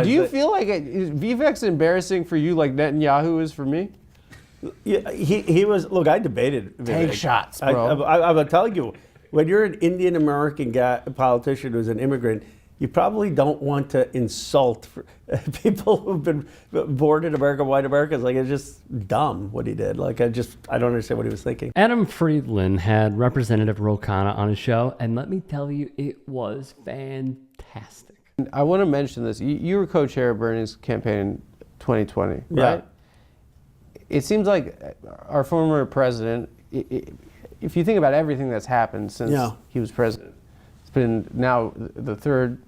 Do you feel like Vivek's embarrassing for you like Netanyahu is for me? Yeah, he was. Look, I debated Vivek. Take shots, bro. I'm telling you, when you're an Indian American politician who's an immigrant, you probably don't want to insult people who've been born in America, white Americans. Like, it's just dumb what he did. Like, I don't understand what he was thinking. Adam Friedland had Representative Ro Khanna on his show, and let me tell you, it was fantastic. I want to mention this. You were co-chair of Bernie's campaign in 2020, right? Yeah. It seems like our former president, if you think about everything that's happened since he was president, it's been now the third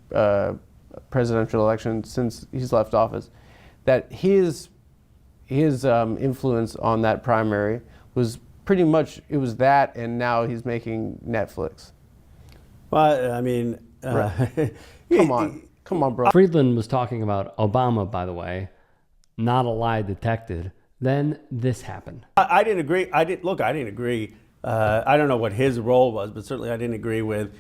presidential election since he's left office, that his influence on that primary was pretty much, it was that, and now he's making Netflix. Well, I mean... Right. Come on, bro. Friedland was talking about Obama, by the way, not a lie detected. Then this happened. I didn't agree. I didn't agree. I don't know what his role was, but certainly I didn't agree with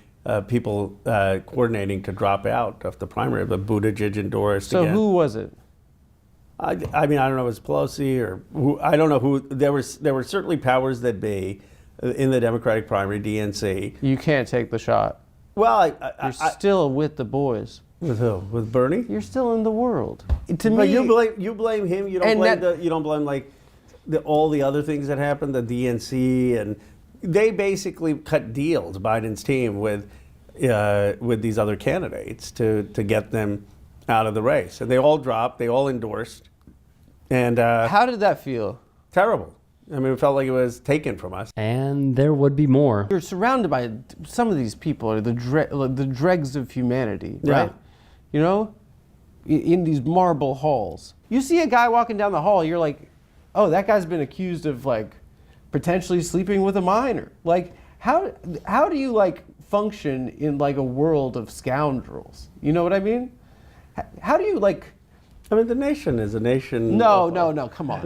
people coordinating to drop out of the primary. But Buttigieg endorsed. So again. Who was it? I mean, I don't know if it was Pelosi or who. I don't know who. There were certainly powers that be in the Democratic primary, DNC. You can't take the shot. Well, you're still with the boys. With who? With Bernie? You're still in the world. To but me, you blame him. You don't blame like all the other things that happened. The DNC, and they basically cut deals. Biden's team with these other candidates to get them out of the race, and they all dropped. They all endorsed. And how did that feel? Terrible. I mean, it felt like it was taken from us. And there would be more. You're surrounded by some of these people, are the dregs of humanity, right? Yeah. You know, in these marble halls. You see a guy walking down the hall, you're like, oh, that guy's been accused of like potentially sleeping with a minor. Like, how do you like function in like a world of scoundrels? You know what I mean? How do you like? I mean, the nation is a nation. No, come on.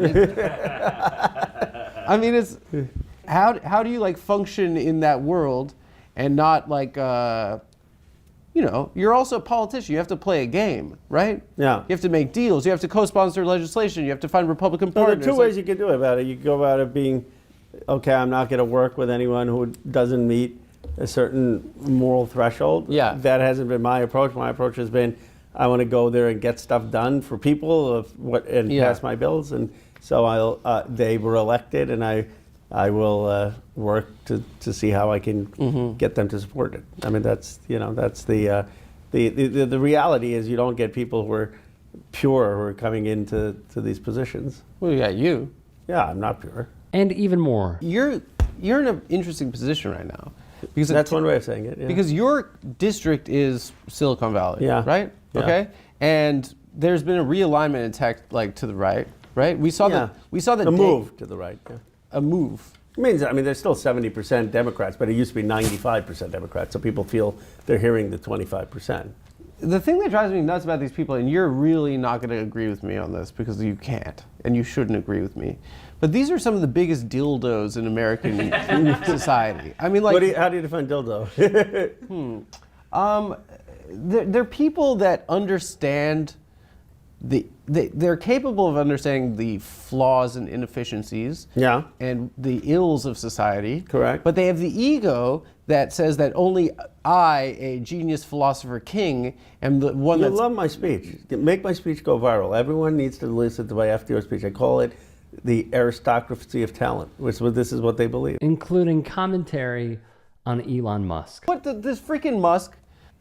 I mean, it's how do you like function in that world and not like you know, you're also a politician. You have to play a game, right? Yeah. You have to make deals. You have to co-sponsor legislation. You have to find Republican partners. There are two ways you can do about it. You can go about it being, okay, I'm not going to work with anyone who doesn't meet a certain moral threshold. Yeah. That hasn't been my approach. My approach has been, I want to go there and get stuff done for people and pass my bills. And so they were elected, and I will work to see how I can get them to support it. I mean, that's the reality is you don't get people who are pure who are coming into these positions. Well, you got you. Yeah, I'm not pure. And even more. You're in an interesting position right now. Because that's one way of saying it. Yeah. Because your district is Silicon Valley, right? Yeah. Okay, and there's been a realignment in tech, like to the right. We saw the move to the right. Yeah. A move. I mean, there's still 70% Democrats, but it used to be 95% Democrats. So people feel they're hearing the 25%. The thing that drives me nuts about these people, and you're really not going to agree with me on this because you can't, and you shouldn't agree with me, but these are some of the biggest dildos in American society. I mean, like, how do you define dildo? They're people that understand they're capable of understanding the flaws and inefficiencies and the ills of society. Correct. But they have the ego that says that only I, a genius philosopher king, am the one that's... You love my speech. Make my speech go viral. Everyone needs to listen to my FDR speech. I call it the aristocracy of talent, this is what they believe. Including commentary on Elon Musk. This freaking Musk,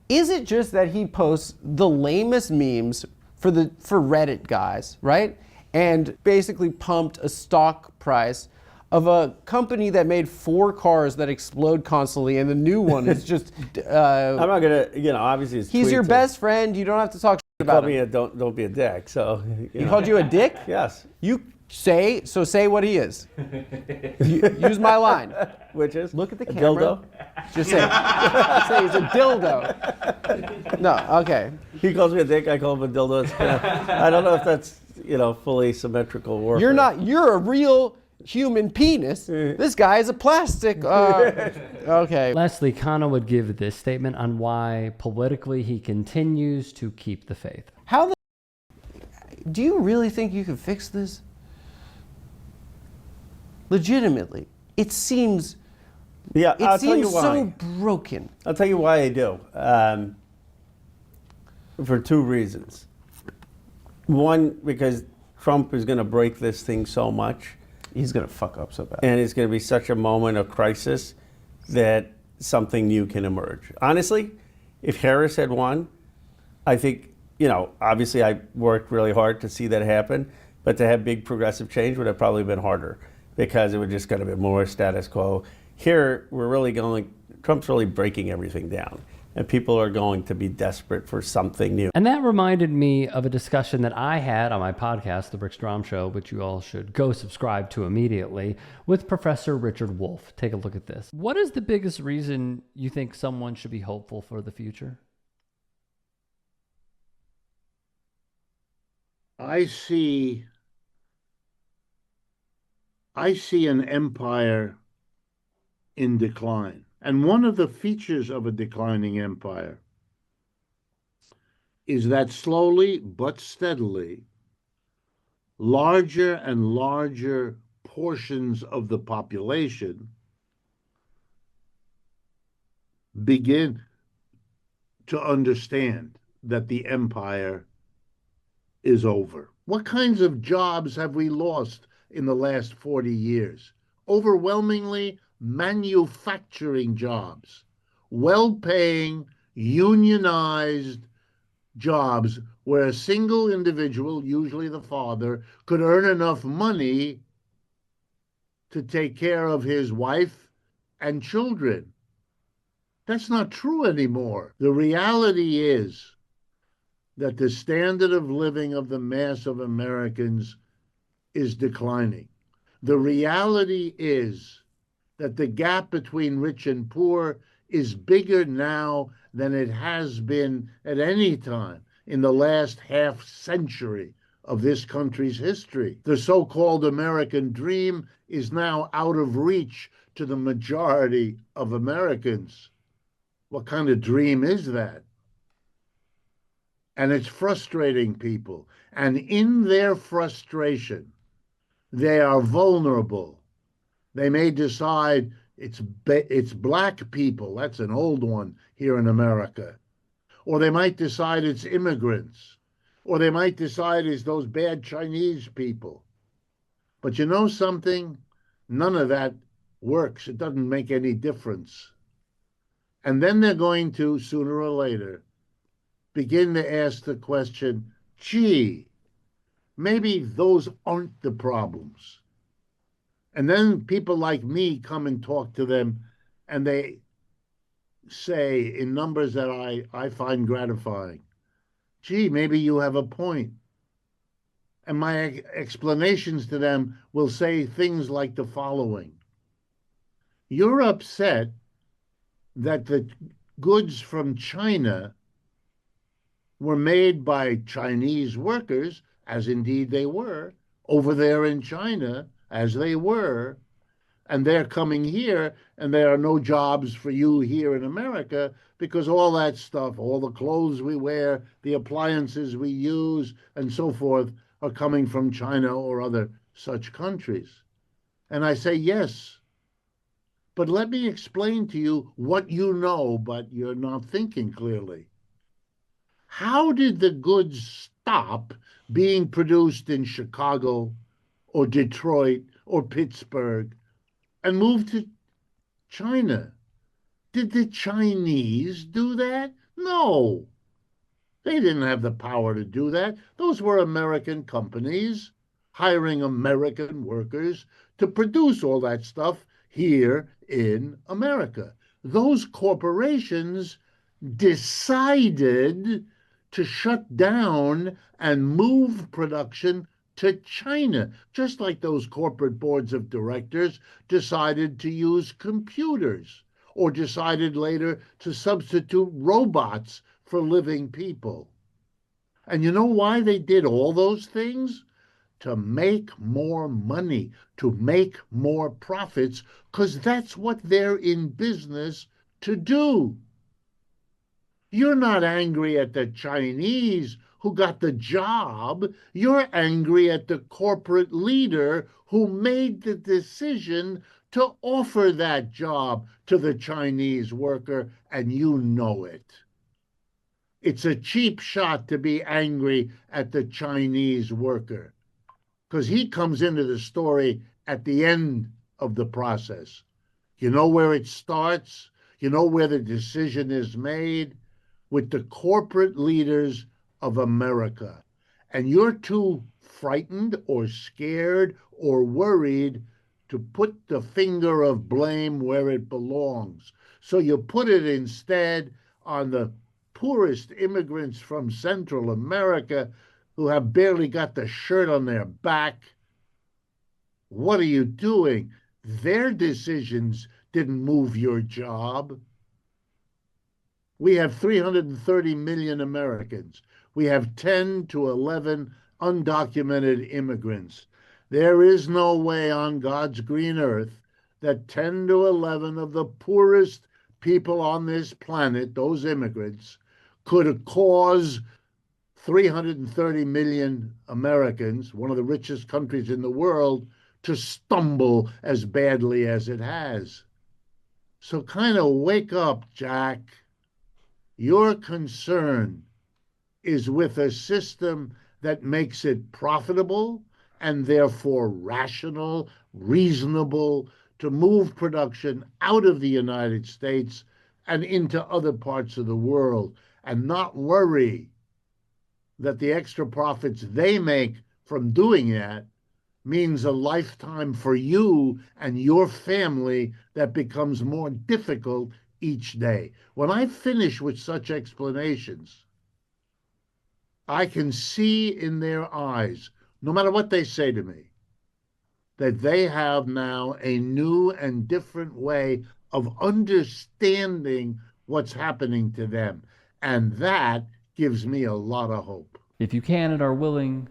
is it just that he posts the lamest memes for Reddit guys, right? And basically pumped a stock price of a company that made 4 cars that explode constantly, and the new one is just... I'm not gonna, obviously he's your best friend. You don't have to talk shit about him. Don't be a dick. So he called you a dick? Yes. You say what he is. Use my line. Which is? Look at the camera. Dildo? Just say he's a dildo. No, okay. He calls me a dick, I call him a dildo. I don't know if that's, fully symmetrical warfare. You're a real human penis. This guy is a plastic. Okay. Lastly, Khanna would give this statement on why politically he continues to keep the faith. How the do you really think you can fix this? Legitimately. It seems I'll tell you why. so broken. I'll tell you why I do. For two reasons. One, because Trump is going to break this thing so much. He's going to fuck up so bad. And it's going to be such a moment of crisis that something new can emerge. Honestly, if Harris had won, I think, obviously I worked really hard to see that happen, but to have big progressive change would have probably been harder because it would just kind of be more status quo. Here, Trump's really breaking everything down. And people are going to be desperate for something new. And that reminded me of a discussion that I had on my podcast, The Rick Strom Show, which you all should go subscribe to immediately, with Professor Richard Wolff. Take a look at this. What is the biggest reason you think someone should be hopeful for the future? I see an empire in decline. And one of the features of a declining empire is that slowly but steadily, larger and larger portions of the population begin to understand that the empire is over. What kinds of jobs have we lost in the last 40 years? Overwhelmingly, manufacturing jobs, well-paying, unionized jobs where a single individual, usually the father, could earn enough money to take care of his wife and children. That's not true anymore. The reality is that the standard of living of the mass of Americans is declining. The reality is that the gap between rich and poor is bigger now than it has been at any time in the last half century of this country's history. The so-called American dream is now out of reach to the majority of Americans. What kind of dream is that? And it's frustrating people. And in their frustration, they are vulnerable. They may decide it's black people. That's an old one here in America. Or they might decide it's immigrants. Or they might decide it's those bad Chinese people. But you know something? None of that works. It doesn't make any difference. And then they're going to, sooner or later, begin to ask the question, gee, maybe those aren't the problems. And then people like me come and talk to them, and they say in numbers that I find gratifying, gee, maybe you have a point. And my explanations to them will say things like the following. You're upset that the goods from China were made by Chinese workers, as indeed they were, over there in China, as they were, and they're coming here, and there are no jobs for you here in America because all that stuff, all the clothes we wear, the appliances we use, and so forth, are coming from China or other such countries. And I say, yes, but let me explain to you what you know, but you're not thinking clearly. How did the goods stop being produced in Chicago or Detroit or Pittsburgh and move to China? Did the Chinese do that? No. They didn't have the power to do that. Those were American companies hiring American workers to produce all that stuff here in America. Those corporations decided to shut down and move production to China, just like those corporate boards of directors decided to use computers or decided later to substitute robots for living people. And you know why they did all those things? To make more money, to make more profits, because that's what they're in business to do. You're not angry at the Chinese who got the job. You're angry at the corporate leader who made the decision to offer that job to the Chinese worker, and you know it. It's a cheap shot to be angry at the Chinese worker because he comes into the story at the end of the process. You know where it starts? You know where the decision is made? With the corporate leaders of America. And you're too frightened or scared or worried to put the finger of blame where it belongs. So you put it instead on the poorest immigrants from Central America who have barely got the shirt on their back. What are you doing? Their decisions didn't move your job. We have 330 million Americans. We have 10 to 11 undocumented immigrants. There is no way on God's green earth that 10 to 11 of the poorest people on this planet, those immigrants, could cause 330 million Americans, one of the richest countries in the world, to stumble as badly as it has. So kind of wake up, Jack. Your concern is with a system that makes it profitable and therefore rational, reasonable to move production out of the United States and into other parts of the world, and not worry that the extra profits they make from doing that means a lifetime for you and your family that becomes more difficult each day. When I finish with such explanations, I can see in their eyes, no matter what they say to me, that they have now a new and different way of understanding what's happening to them. And that gives me a lot of hope. If you can and are willing,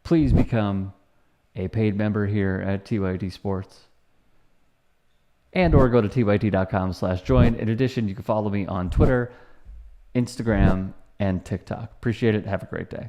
please become a paid member here at TYT Sports. And or go to tyt.com/join. In addition, you can follow me on Twitter, Instagram, and TikTok. Appreciate it. Have a great day.